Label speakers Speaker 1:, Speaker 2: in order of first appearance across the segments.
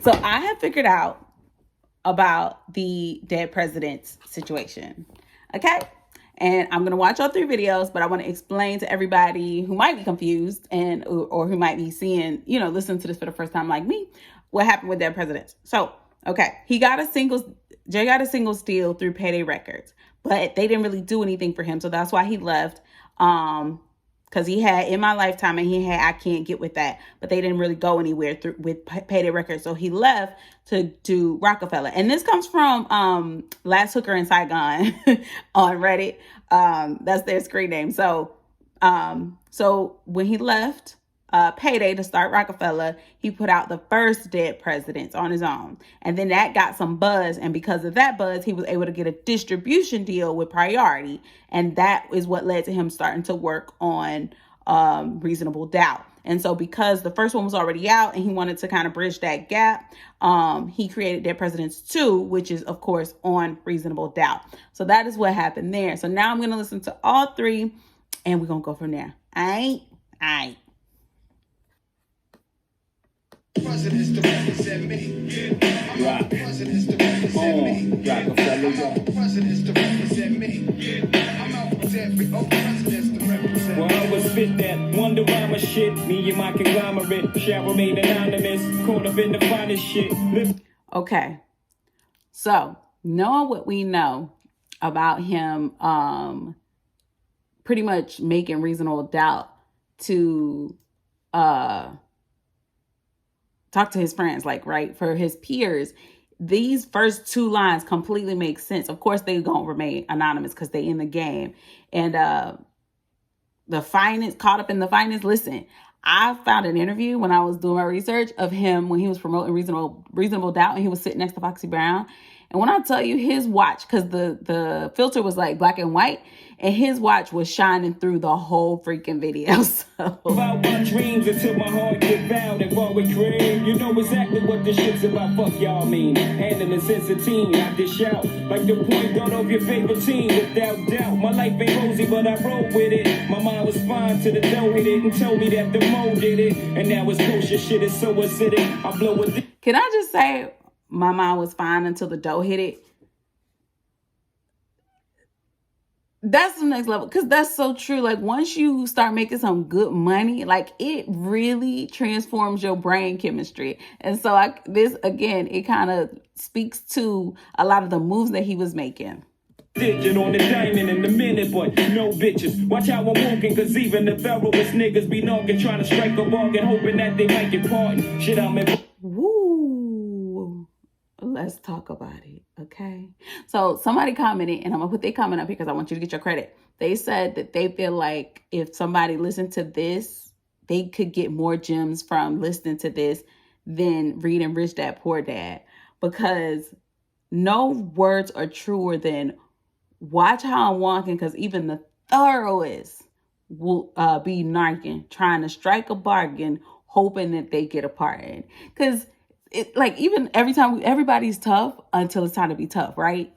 Speaker 1: So I have figured out about the dead president's situation. Okay? And I'm going to watch all 3 videos, but I want to explain to everybody who might be confused and or who might be seeing, listening to this for the first time like me, what happened with dead presidents. So, okay, Jay got a singles deal through Payday Records, but they didn't really do anything for him. So that's why he left. Because he had In My Lifetime and he had I Can't Get With That, but they didn't really go anywhere with Payday Records. So he left to do Rockefeller. And this comes from Last Hooker in Saigon on Reddit. That's their screen name. So when he left Payday to start Rockefeller, he put out the first Dead Presidents on his own. And then that got some buzz. And because of that buzz, he was able to get a distribution deal with Priority. And that is what led to him starting to work on Reasonable Doubt. And so because the first one was already out and he wanted to kind of bridge that gap, he created Dead Presidents 2, which is, of course, on Reasonable Doubt. So that is what happened there. So now I'm going to listen to all 3 and we're going to go from there. All right.
Speaker 2: Presidents to represent me. I'm presidents to represent me. I'm presidents to represent me. I'm out with every presidents to represent me.
Speaker 3: Well, I was spit that Wonder Rhymer shit. Me and my conglomerate. Shower made anonymous. Caught up in the finest shit.
Speaker 1: Okay. So, knowing what we know about him pretty much making Reasonable Doubt to talk to his friends, right, for his peers, these first 2 lines completely make sense. Of course, they gonna remain anonymous because they in the game. And the finest, caught up in the finest. Listen, I found an interview when I was doing my research of him when he was promoting Reasonable Doubt and he was sitting next to Foxy Brown. And when I tell you his watch, because the filter was like black and white, and his watch was shining through the whole freaking video. So
Speaker 3: about my dreams until my heart get bound and fall with cream. You know exactly what this shit's about. Fuck y'all mean. Handling sense of teen, I dish out like the point guard of your favorite team. Without doubt, my life ain't rosy, but I roll with it. My mind was fine till the dough hit it and told me that the mo did it. And now it's kosher shit is so acidic. I blow it.
Speaker 1: Can I just say, my mind was fine until the dough hit it? That's the next level, because that's so true. Like, once you start making some good money, like, it really transforms your brain chemistry. And so this, again, it kind of speaks to a lot of the moves that he was making.
Speaker 3: Digit on the diamond in the minute, but no bitches. Watch how I'm walking, cause even the thoroughest niggas be knocking, trying to strike a bargain, hoping that they might get pardoned. Shit, I'm in.
Speaker 1: Woo. Let's talk about it, okay? So somebody commented, and I'm going to put their comment up here because I want you to get your credit. They said that they feel like if somebody listened to this, they could get more gems from listening to this than reading Rich Dad, Poor Dad. Because no words are truer than watch how I'm walking, because even the thoroughest will be narking, trying to strike a bargain, hoping that they get a pardon. Because even every time everybody's tough until it's time to be tough, right?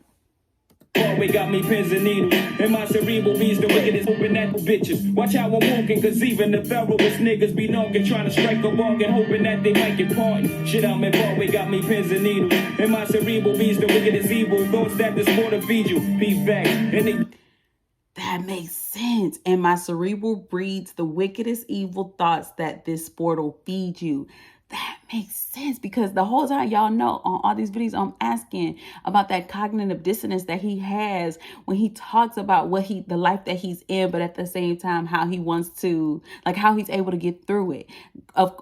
Speaker 3: Always got me pins and needles, and my cerebral beats the wickedest open at bitches. Watch how I'm walking, cause even the thoroughest niggas be knocking, trying to strike a bargain, hoping that they might get pardoned. Shit, I'm in always got me pins and needles, and my cerebral beats the wickedest evil. Thoughts that this more to feed you, be back, and they...
Speaker 1: That makes sense. And my cerebral breeds the wickedest evil thoughts that this sport will feed you. That makes sense, because the whole time, y'all know, on all these videos, I'm asking about that cognitive dissonance that he has when he talks about the life that he's in, but at the same time, how he wants to, how he's able to get through it.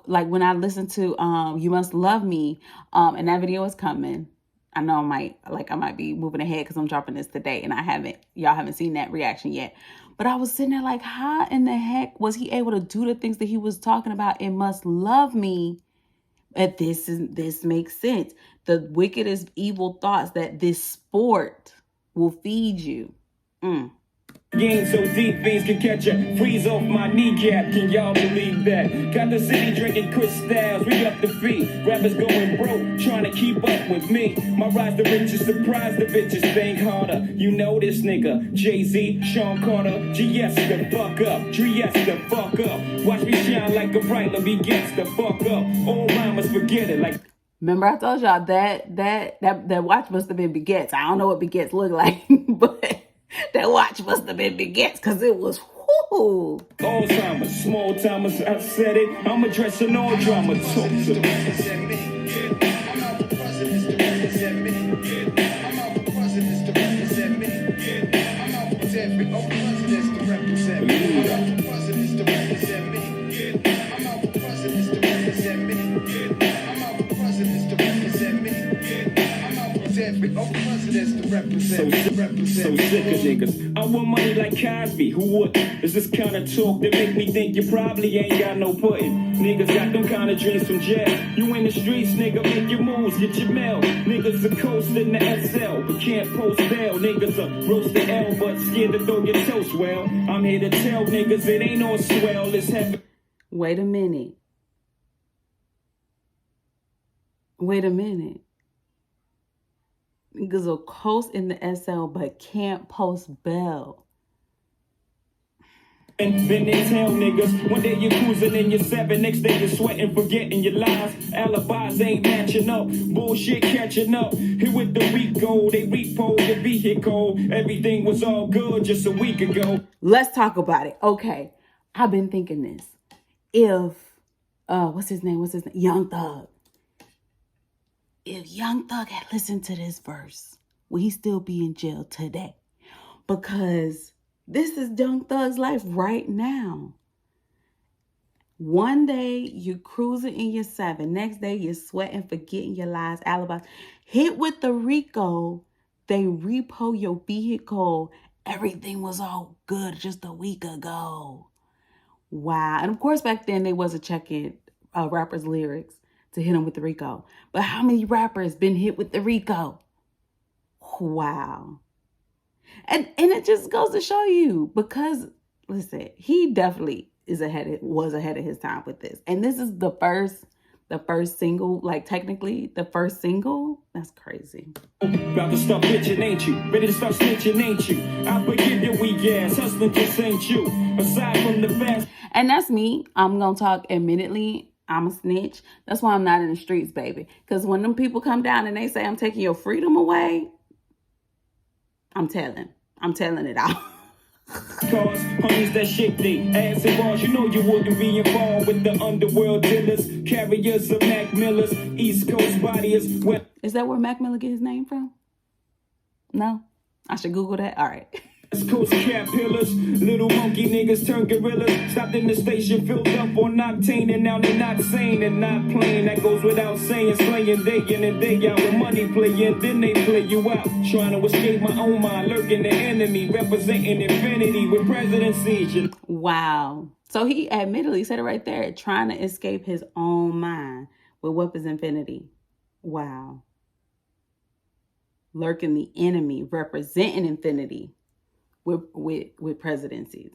Speaker 1: When I listen to You Must Love Me, and that video is coming. I know I might be moving ahead because I'm dropping this today and y'all haven't seen that reaction yet. But I was sitting there like, how in the heck was he able to do the things that he was talking about in Must Love Me? But this makes sense. The wickedest evil thoughts that this sport will feed you.
Speaker 3: Game so deep, veins can catch a freeze off my kneecap. Can y'all believe that? Got the city drinking crystals, we up the fee. Rappers going broke, trying to keep up with me. My rise the riches, surprise the bitches, think harder. You know this nigga, Jay-Z, Sean Carter, GS the fuck up, GS the fuck up. Watch me shine like a bright, let me get the fuck up. All rhymers forget it, like...
Speaker 1: Remember I told y'all that watch must have been Baguettes. I don't know what Baguettes look like, but that watch must have been Baguettes because it was whoo.
Speaker 3: Alzheimer's, small timers, I said it. I'm addressing all drama. Talk to me.
Speaker 2: I'm out for presidents to represent me. I'm out for presidents to represent me. I'm out for every presidents to represent me. I'm out for presidents to represent me. I'm out for presidents to represent me. I'm out for presidents to represent me. I'm out for every presidents to represent me.
Speaker 3: So sick of niggas. I want money like Cosby. Who would? Is this kind of talk that make me think you probably ain't got no pudding? Niggas got them kind of dreams from jail. You in the streets, nigga, make your moves, get your mail. Niggas are coasting the SL, but can't post bail. Niggas are roast the L, but scared to throw your toast. Well, I'm here to tell niggas it ain't all swell. It's heavy.
Speaker 1: Wait a minute. Niggas will coast in the SL but can't post bail.
Speaker 3: And then they tell niggas, one day you're cruising in your 7, next day you're sweating, forgetting your lies. Alibis ain't matching up, bullshit catching up. Here with the Rico, they repo the vehicle. Everything was all good just a week ago.
Speaker 1: Let's talk about it. Okay, I've been thinking this. If, what's his name? Young Thug. If Young Thug had listened to this verse, would he still be in jail today? Because this is Young Thug's life right now. One day you're cruising in your 7. Next day you're sweating, forgetting your lies, alibis. Hit with the Rico. They repo your vehicle. Everything was all good just a week ago. Wow. And of course, back then they wasn't checking rappers' lyrics to hit them with the Rico. But how many rappers been hit with the Rico? Wow. And it just goes to show you, because listen, he definitely was ahead of his time with this. And this is the first single, like technically the first single. That's crazy.
Speaker 3: About to start bitching, ain't you? Ready to start snitching, ain't you? I forgive your weak ass, hustling just ain't you. Aside from the fast.
Speaker 1: And that's me. I'm gonna talk admittedly. I'm a snitch. That's why I'm not in the streets, baby. Because when them people come down and they say I'm taking your freedom away, I'm telling it all.
Speaker 3: Cars, honeys that shake they ass and bars. You know you wouldn't be involved with the underworld dealers, carriers of Mac Millers, East Coast bodies.
Speaker 1: Is that where Mac Miller get his name from? No? I should Google that? All right.
Speaker 3: West Coast cat pillars, little monkey niggas turn gorillas. Stopped in the station, filled up on octane, and now they're not sane and not playing. That goes without saying, slaying day in and day out with money playing. Then they play you out, trying to escape my own mind, lurking the enemy, representing infinity with presidency.
Speaker 1: Wow. So he admittedly said it right there, trying to escape his own mind with weapons infinity. Wow. Lurking the enemy, representing infinity. With presidencies.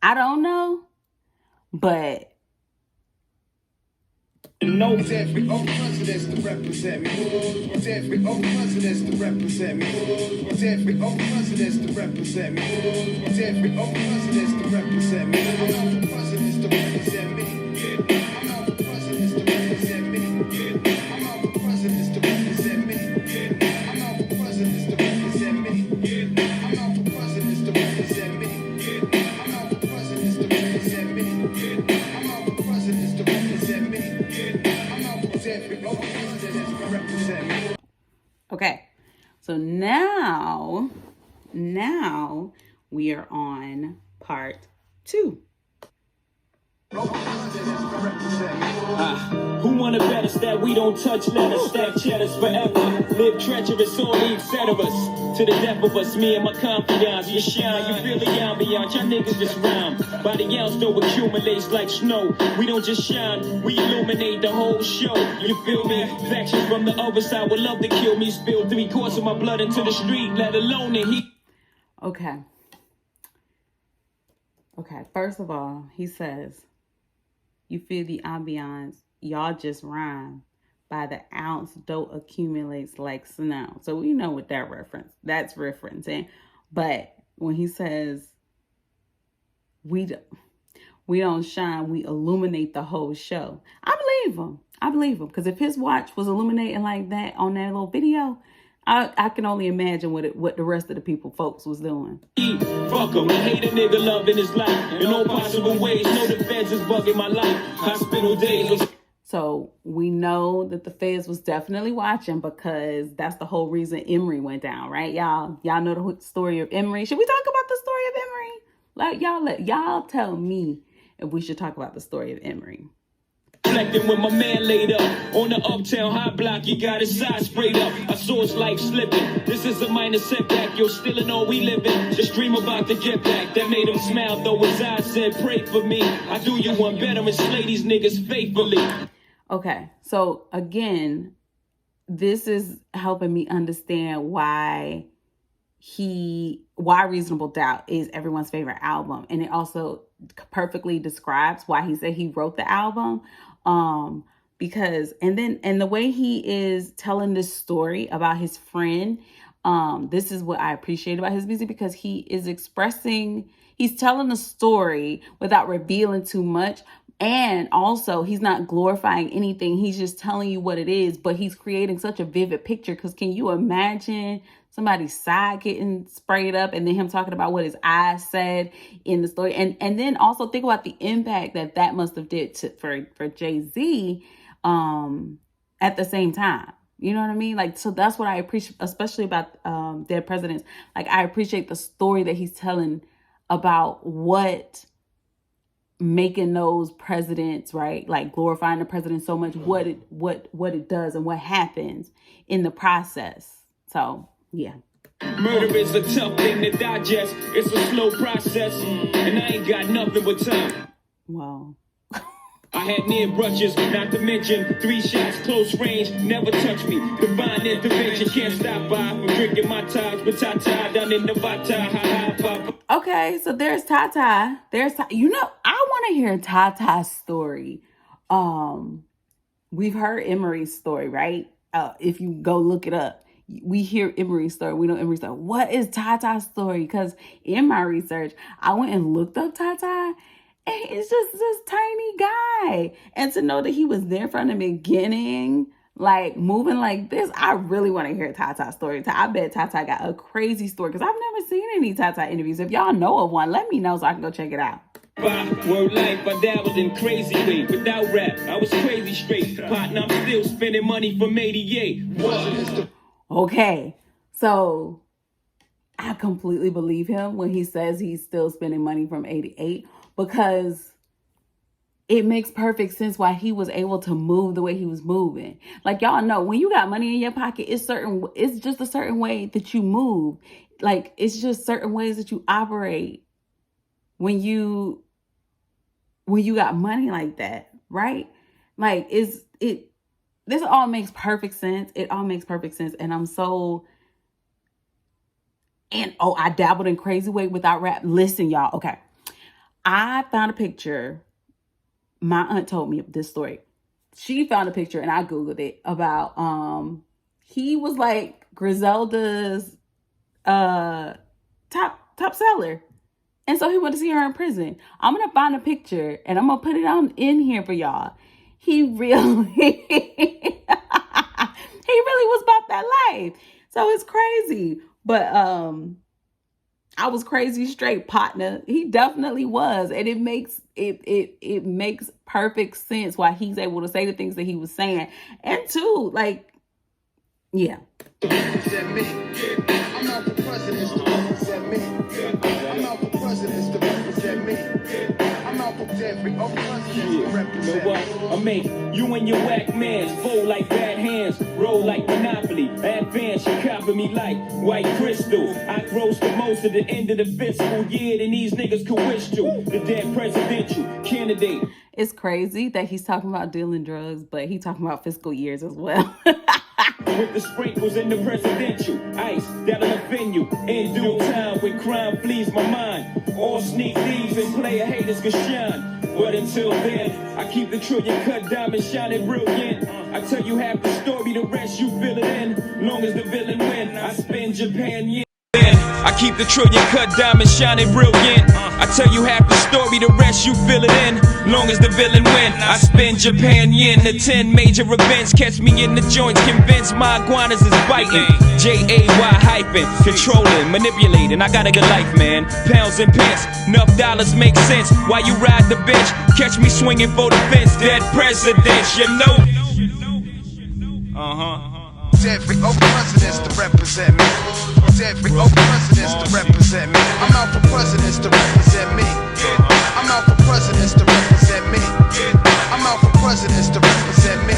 Speaker 1: I don't know, but
Speaker 3: no.
Speaker 2: It's every presidents to represent me. It's every presidents to represent me. It's every presidents to represent me. It's every presidents to represent me. I'm out for presidents to represent me. I'm out for presidents to represent me. I'm out for presidents to represent me. I'm out for presidents to represent me. I'm out for presidents to represent me. I'm out for presidents to represent me. I'm out for presidents to represent me. I'm out for every presidents to represent me.
Speaker 1: okay. So now we are on part 2.
Speaker 3: Who wanna bet us that we don't touch letters, stack cheddars forever, live treacherous, all the us to the death of us, me and my confidants. You shine, you feel the ambiance, y'all niggas just rhyme. Body ounce though accumulates like snow. We don't just shine, we illuminate the whole show. You feel me? Factions from the other side would love to kill me. Spill 3/4 of my blood into the street, let alone the heat.
Speaker 1: Okay. First of all, he says, you feel the ambiance, y'all just rhyme. By the ounce, dough accumulates like snow. So we know what that's referencing. But when he says, we don't shine, we illuminate the whole show. I believe him. I believe him, because if his watch was illuminating like that on that little video, I can only imagine what the rest of the folks was doing.
Speaker 3: Fuck him, hate a nigga loving his life in all possible ways. No defense is bugging my life. Hospital days.
Speaker 1: So we know that the feds was definitely watching, because that's the whole reason Emory went down, right? Y'all know the story of Emory. Should we talk about the story of Emory? Like, y'all tell me if we should talk about the story of Emory.
Speaker 3: Reflecting when my man laid up on the uptown high block, he got his side sprayed up. I saw his life slipping. This is a minor setback. Yo, still in all we living. Just dream about the get back. That made him smile, though his eyes said, pray for me. I do you one better and slay these niggas faithfully.
Speaker 1: Okay, so again, this is helping me understand why Reasonable Doubt is everyone's favorite album. And it also perfectly describes why he said he wrote the album. Because, and the way he is telling this story about his friend, this is what I appreciate about his music, because he's telling the story without revealing too much. And also, he's not glorifying anything. He's just telling you what it is, but he's creating such a vivid picture. Because can you imagine somebody's side getting sprayed up and then him talking about what his eyes said in the story? And then also think about the impact that must have did for Jay-Z at the same time. You know what I mean? Like, so that's what I appreciate, especially about Dead Presidents. Like, I appreciate the story that he's telling about what making those presidents, right, like glorifying the president so much, what it does and what happens in the process. So yeah,
Speaker 3: murder is a tough thing to digest. It's a slow process, and I ain't got nothing but time.
Speaker 1: Wow.
Speaker 3: I had near brushes, not to mention 3 shots close range, never touch me. Divine intervention, can't stop by from drinking my ties, but Tata down in the Vata.
Speaker 1: Okay, so there's Tata. I want to hear Tata's story. We've heard Emory's story, right? If you go look it up, we hear Emory's story. We know Emory's story. What is Tata's story? Because in my research, I went and looked up Tata. And he's just this tiny guy. And to know that he was there from the beginning, like moving like this, I really want to hear Tata's story. I bet Tata got a crazy story, because I've never seen any Tata interviews. If y'all know of one, let me know so I can go check it out.
Speaker 3: Word life, I dabbled in crazy way. Without rap, I was crazy straight. Partner, I'm still spending money from 88.
Speaker 1: Okay, so I completely believe him when he says he's still spending money from 88. Because it makes perfect sense why he was able to move the way he was moving. Like, y'all know, when you got money in your pocket, it's just a certain way that you move. Like, it's just certain ways that you operate when you got money like that, right? Like, this all makes perfect sense. It all makes perfect sense. And I dabbled in crazy way without rap. Listen, y'all, okay. I found a picture. My aunt told me this story. She found a picture and I Googled it about, he was like Griselda's top seller. And so he went to see her in prison. I'm going to find a picture and I'm going to put it on in here for y'all. He really was about that life. So it's crazy. But, I was crazy straight, partner. He definitely was. And it makes perfect sense why he's able to say the things that he was saying. And two, like, yeah.
Speaker 2: I'm out for presidents to represent me. I'm out for presidents to represent me. I'm out for every presidents to represent me.
Speaker 3: You know what? I make you and your whack mans fold like bad hands, roll like Monopoly. Advance, you copy me like white crystal. I gross the most at the end of the fiscal year than these niggas could wish to. The dead presidential candidate.
Speaker 1: It's crazy that he's talking about dealing drugs, but he's talking about fiscal years as well.
Speaker 3: With the sprinkles in the presidential ice that'll offend you in due time when crime flees my mind. All sneak thieves and player haters can shine. But until then, I keep the trillion cut diamond shining brilliant. I tell you half the story, the rest you fill it in. Long as the villain win, I spin Japan, yeah. I keep the trillion cut diamond shining brilliant. I tell you half the story, the rest you fill it in. Long as the villain win, I spend Japan yen. Attend major events, catch me in the joints. Convinced my iguanas is biting. J-A-Y hyphen, controlling, manipulating. I got a good life, man. Pounds and pence, enough dollars make sense. While you ride the bench, catch me swinging for the fence. Dead presidents, you know.
Speaker 2: Every presidents to represent me. Every presidents to represent me. I'm out for presidents to represent me. I'm out for presidents to represent me. I'm out for presidents to represent me.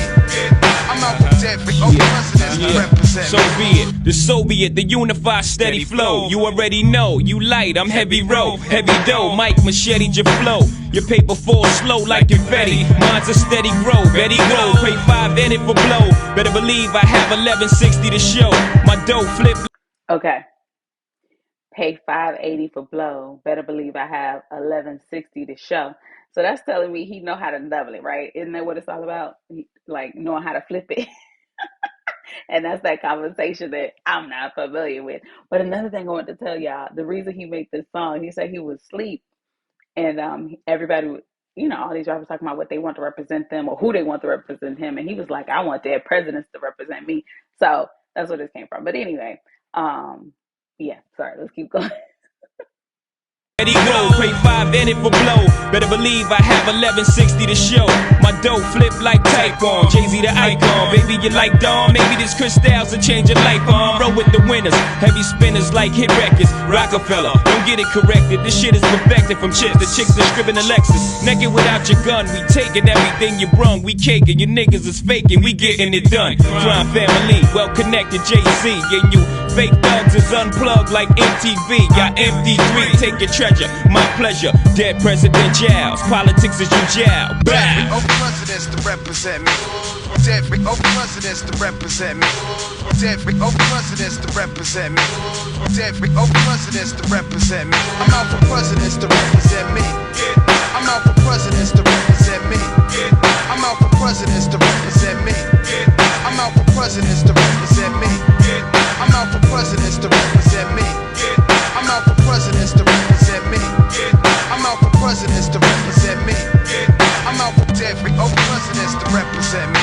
Speaker 2: I'm out for every presidents to represent
Speaker 3: So
Speaker 2: me.
Speaker 3: be it, the Soviet, the unified steady flow. You already know, you light, I'm heavy row, heavy dough. Mike machete your flow. Your paper falls slow like confetti. Mine's a steady grow, Betty grow. Pay 5 in it for blow. Better believe I have 1160 to show. My dough flip.
Speaker 1: Okay. Pay $5.80 for blow. Better believe I have $11.60 to show. So that's telling me he know how to double it, right? Isn't that what it's all about? Like knowing how to flip it. And that's that conversation that I'm not familiar with. But another thing I want to tell y'all, the reason he made this song, he said he was asleep, and everybody, all these rappers talking about what they want to represent them or who they want to represent him, and he was like, I want their presidents to represent me. So that's where this came from. But anyway, yeah, sorry, let's keep going.
Speaker 3: Eddie Roll, pay 5 in it for blow. Better believe I have 1160 to show. My dough flip like Typhon, Jay-Z the icon. Baby, you like Dawn? Maybe this crystals will change your life on. Roll with the winners, heavy spinners like hit records. Rockefeller, don't get it corrected. This shit is perfected from chicks. The chicks that scribbing the Lexus. Naked without your gun, we taking everything you brung. We caking, you niggas is faking, we getting it done. Crime family, well connected, Jay-Z. And you fake thugs is unplugged like MTV. Y'all MD3, take your treasure. My pleasure, dead President Giles. Politics is you jail.
Speaker 2: Every presidents to represent me. Every presidents to represent me. Every presidents to represent me. Every presidents to represent me. I'm out for presidents to represent me. I'm out for presidents to represent me. I'm out for presidents to represent me. I'm out for presidents to represent me. I'm out for presidents to represent me. I'm out for presidents to represent me. I'm out for presidents to represent me. I'm out for every presidents to represent me.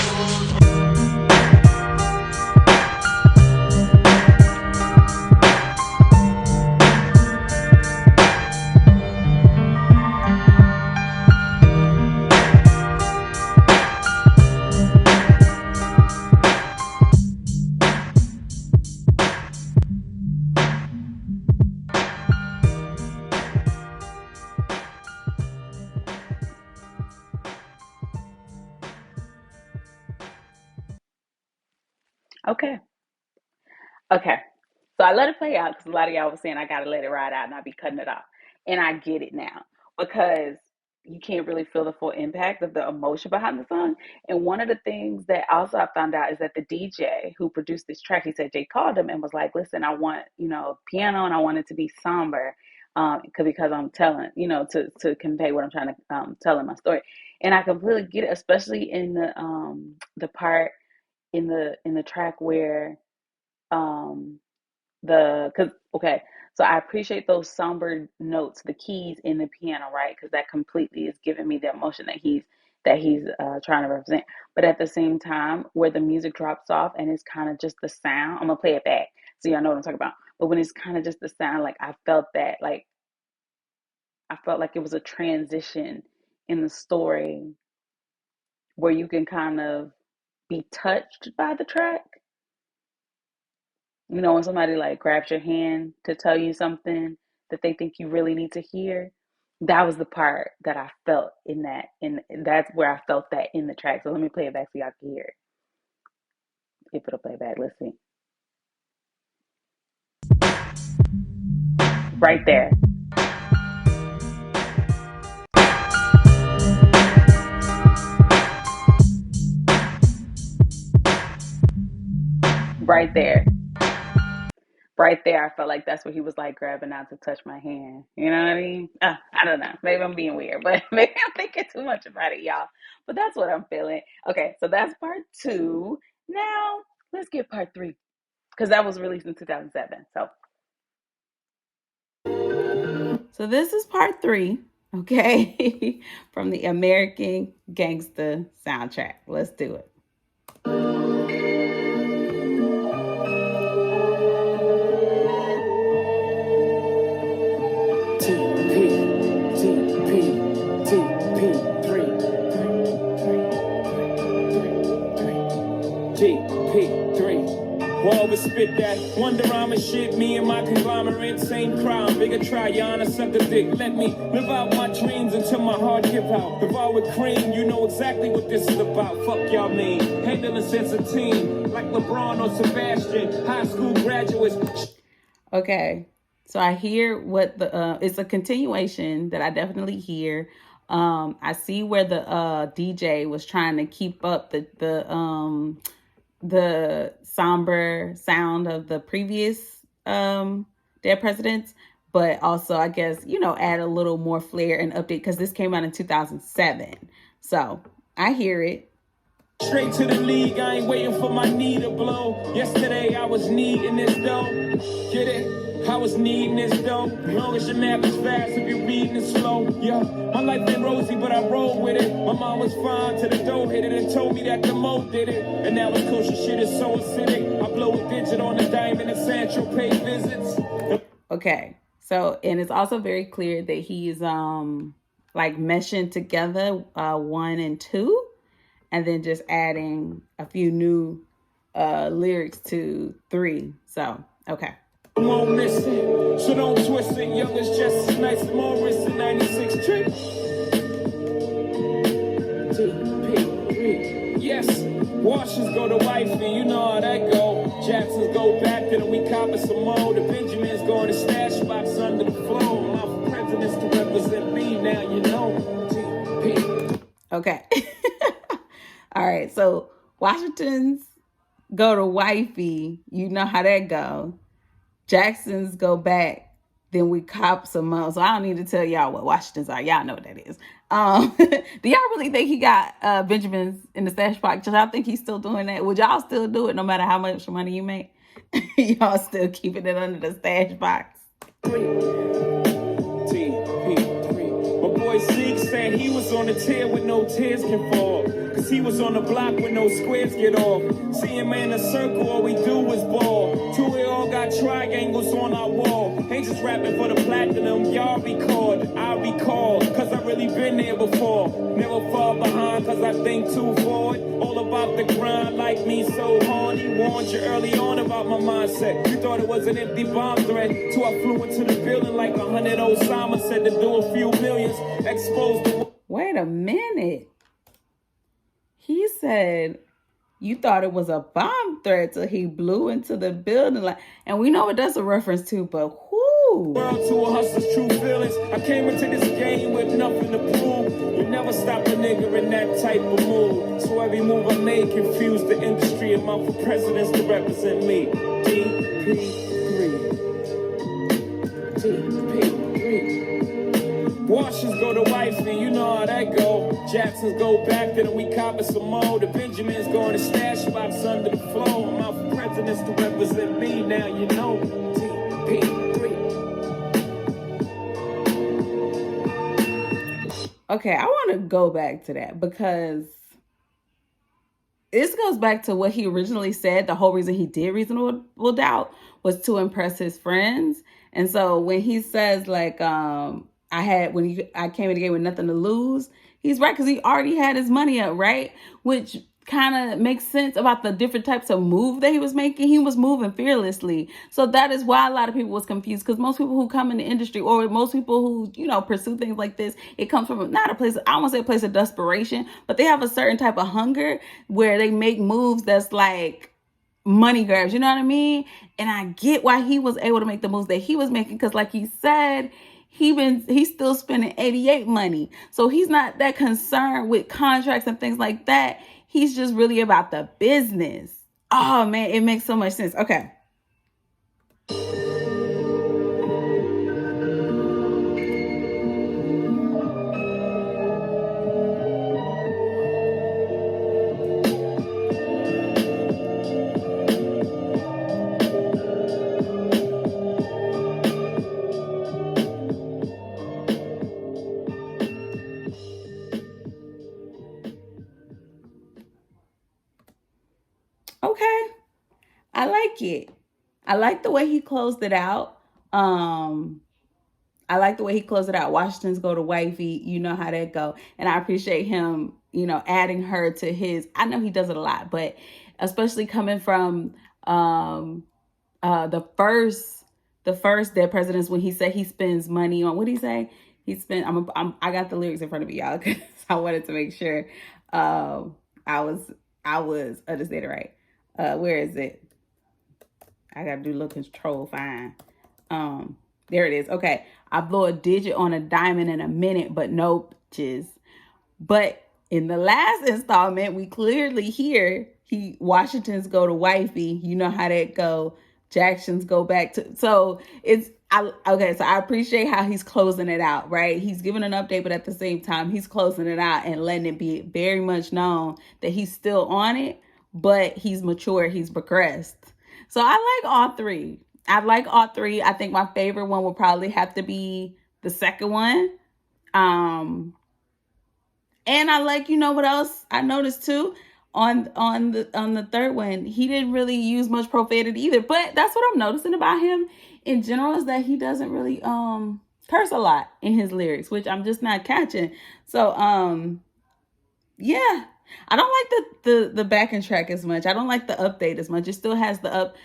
Speaker 1: Okay. Okay. So I let it play out because a lot of y'all was saying I gotta let it ride out and I be cutting it off. And I get it now because you can't really feel the full impact of the emotion behind the song. And one of the things that also I found out is that the DJ who produced this track, he said Jay called him and was like, listen, I want, piano and I want it to be somber. Because I'm telling, to convey what I'm trying to tell in my story. And I completely get it, especially in the part in the track where um because okay, so I appreciate those somber notes, the keys in the piano, right? Because that completely is giving me the emotion that he's trying to represent. But at the same time, where the music drops off and it's kind of just the sound, I'm gonna play it back so y'all know what I'm talking about. But when it's kind of just the sound, like I felt like it was a transition in the story where you can kind of be touched by the track. When somebody like grabs your hand to tell you something that they think you really need to hear, that was the part that I felt in that. And that's where I felt that in the track. So let me play it back so y'all can hear it. If it'll play back, let's see. Right there. Right there. Right there, I felt like that's what he was like grabbing out to touch my hand. You know what I mean? I don't know. Maybe I'm being weird, but maybe I'm thinking too much about it, y'all. But that's what I'm feeling. Okay, so that's part 2. Now, let's get part 3 because that was released in 2007. So So this is part 3, okay, from the American Gangster soundtrack. Let's do it.
Speaker 3: Always spit that Wonder Rhyme shit. Me and my conglomerate, same crime. Bigger try, Yana, suck a dick. Let me live out my dreams until my heart give out. If I with cream, you know exactly what this is about. Fuck y'all mean. Handling sense of team like LeBron or Sebastian. High school graduates.
Speaker 1: Okay, so I hear what the it's a continuation that I definitely hear. I see where the DJ was trying to keep up the somber sound of the previous Dead Presidents, but also I guess, you know, add a little more flair and update because this came out in 2007. So I hear it.
Speaker 3: Straight to the league, I ain't waiting for my knee to blow. Yesterday I was needing this dough. Get it? I was needing this dough. As long as your nap is fast, if you're reading it slow. Yeah, my life ain't rosy, but I roll with it. My mom was fine till the dough hit it and told me that the mo did it. And now it's kosher shit is so acidic. I blow a digit on the diamond and Sancho pay visits.
Speaker 1: Okay, so and it's also very clear that he's like meshing together 1 and 2. And then just adding a few new lyrics to 3. So, okay.
Speaker 3: Won't miss it, so don't twist it. Young is just as nice as Morris in 96 Street. TP3. Yes, Washingtons go to wifey, you know how that go. Jacksons go back to the we copper some more. The Benjamins going to stash box under the floor. My presidents to represent me, now you know. TP.
Speaker 1: Okay. All right, so Washingtons go to wifey. You know how that go. Jacksons go back. Then we cop some more. So I don't need to tell y'all what Washingtons are. Y'all know what that is. Do y'all really think he got Benjamins in the stash box? Do y'all think he's still doing that? Would y'all still do it no matter how much money you make? Y'all still keeping it under the stash box?
Speaker 3: My boy Zeke said he was on the tier with no tears can fall. Cause he was on the block with no squares get off. See him in a circle, all we do is ball. 2 we all got triangles on our wall. Ain't just rapping for the platinum, y'all record. I recall, cause I really been there before. Never fall behind, cause I think too forward. All about the grind, like me so horny. Warned you early on about my mindset. You thought it was an empty bomb threat. Till I flew into the building like 100 Osama said to do a few millions. Exposed the...
Speaker 1: Wait a minute. He said you thought it was a bomb threat till he blew into the building. Like, and we know what that's a reference to, but whoo.
Speaker 3: World to a hustler's true feelings. I came into this game with nothing to prove. You never stop a nigga in that type of mood. So every move I make confuse the industry. I'm out for presidents to represent me. DP3. DP3. Washingtons go to wifey, you know how that go. Jacksons go back to the we copper some more. The Benjamins going to stash box under the floor. I'm out for presidents to represent me, now you know. TP3.
Speaker 1: Okay, I want to go back to that because this goes back to what he originally said. The whole reason he did Reasonable Doubt was to impress his friends. And so when he says like, I came in the game with nothing to lose, he's right, because he already had his money up, right? Which kind of makes sense about the different types of move that he was making. He was moving fearlessly. So that is why a lot of people was confused, because most people who come in the industry, or most people who, you know, pursue things like this, it comes from not a place, I don't want to say a place of desperation, but they have a certain type of hunger where they make moves that's like money grabs, you know what I mean? And I get why he was able to make the moves that he was making, because like he said, he's still spending 88 money. So he's not that concerned with contracts and things like that. He's just really about the business. Oh man, it makes so much sense. Okay. I like it. I like the way he closed it out. I like the way he closed it out. Washington's go to wifey. You know how that go. And I appreciate him, adding her to his. I know he does it a lot, but especially coming from the first Dead Presidents, when he said he spends money on, what did he say? He spent. I got the lyrics in front of me, y'all, because I wanted to make sure I was understanding right. Where is it? I gotta do little control find. There it is. Okay. I blow a digit on a diamond in a minute, but nope, jizz. But in the last installment, we clearly hear Washington's go to wifey. You know how that go. Jackson's go back to. So okay. So I appreciate how he's closing it out, right? He's giving an update, but at the same time, he's closing it out and letting it be very much known that he's still on it, but he's mature, he's progressed. So I like all three. I think my favorite one will probably have to be the second one. And I like, what else I noticed too? On the third one, he didn't really use much profanity either. But that's what I'm noticing about him in general, is that he doesn't really curse a lot in his lyrics, which I'm just not catching. So yeah. I don't like the backing track as much. I don't like the update as much. It still has the up.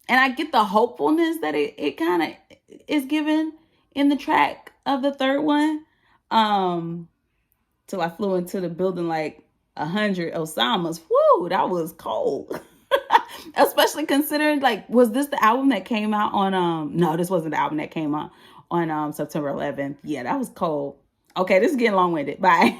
Speaker 1: And I get the hopefulness that it kind of is given in the track of the third one. Till I flew into the building like 100 Osamas. Woo, that was cold. Especially considering, like, was this the album that came out on, no, this wasn't the album that came out on September 11th. Yeah, that was cold. Okay, this is getting long-winded. Bye.